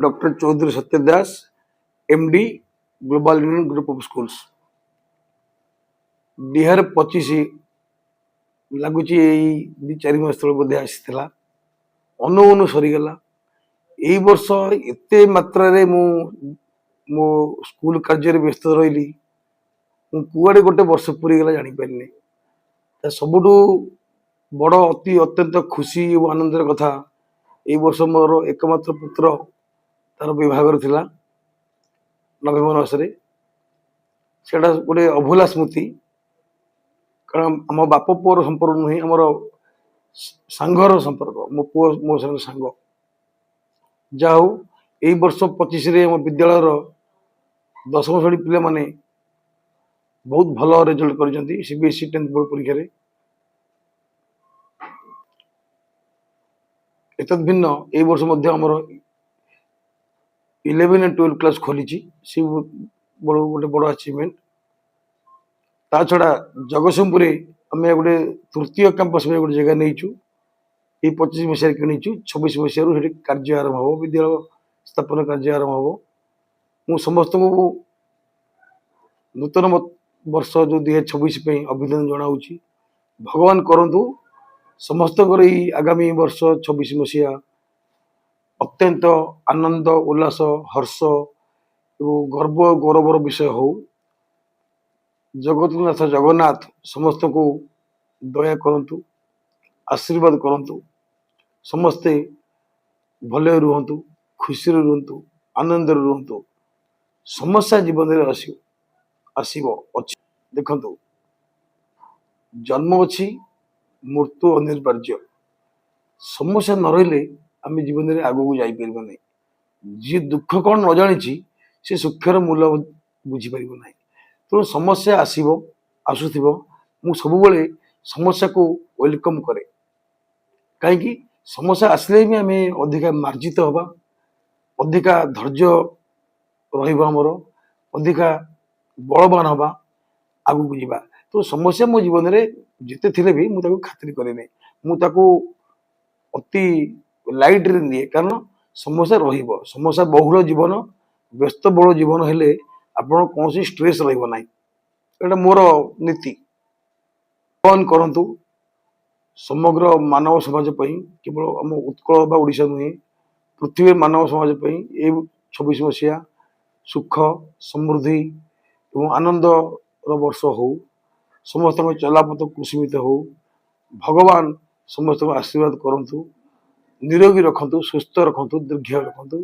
doctor Chaudhary Satyadas MD global union group of schools 2025 लगुच दी चार मास तले बोधे आसीला अनु अनु सरीगला यही वर्ष एते मात्रा रे मो स्कूल कार्य व्यस्त रही कुआड़े गोटे वर्ष पूरी गला जानी पारिनी सबुठू बड़ अति अत्यंत खुशी और आनंदर कथा यही वर्ष मोर एकमात्र पुत्र तार विभागर थिला नवेम्बर मासरे सेटा गोटे अभूला स्मृति कारण आम बाप पुअर संपर्क नुहे आमर सांगर संपर्क मो पुओ मो संग सांग जा हो यही वर्ष 25 विद्यालय दशम श्रेणी पिला माने बहुत भल रिजल्ट कर सीबीएसई 10th बोर्ड परीक्षा रे एतद भिन्न ए वर्ष मध्य आमर 11 एंड 12 क्लास खोली सी गोटे बड़ अचिवमेंट ता छड़ा जगतसिंहपुर आम गोटे तृतीय कैंपस में गोटे जगह नहीं ये 25 मसीह किणीचु 26 मसीह कार्य आरंभ हम विद्यालय स्थापन कार्य आरंभ हम मु समस्त को नूतन वर्ष जो 2026 अभिनंदन जनाऊँगी भगवान करंतु समस्त आगामी वर्ष 26 मसीहा अत्यंत आनंद उल्लास हर्ष एवं गर्व गौरवर विषय हो जगतनाथ जगन्नाथ समस्त को दया करंतु आशीर्वाद करंतु समस्ते भले रुहंतु खुशी रुहंतु आनंद रुहंतु समस्या जीवन में आसीबो अछि देखंतु जन्म अछि मृत्यु अनिवार्य समस्या न रही आम जीवन में आगू को जापर ना जी दुख कौन न जानी से सुखर मूल्य बुझीपर ना तेणु समस्या आसो आसुव मु सब समस्या को वेलकम करे कहीं समस्या आसले भी आम अधिका मार्जित हवा अधिका धैर्य रमर अधिका बलवान हवा आगू को जावा तो समस्या मो जीवन में जिते थे भी मुझे खातिर करे मुझे अति लाइट रे निए कारण समस्या रहिबो समस्या बहुल जीवन व्यस्त बहुल जीवन हेले आपण कौन स्ट्रेस रहिबो नाही एटा मोर नीति कौन करंतु समग्र मानव समाज पई केवल हम उत्कल बा ओडिशा नुहे पृथ्वी मानव समाज पई ए 26 मसीहा सुख समृद्धि एवं आनंद वर्ष हो समस्त चलापथ कुसुमित हो भगवान समस्त आशीर्वाद करंतु निरोगी रखंतु सुस्थ रखंतु दीर्घ रखंतु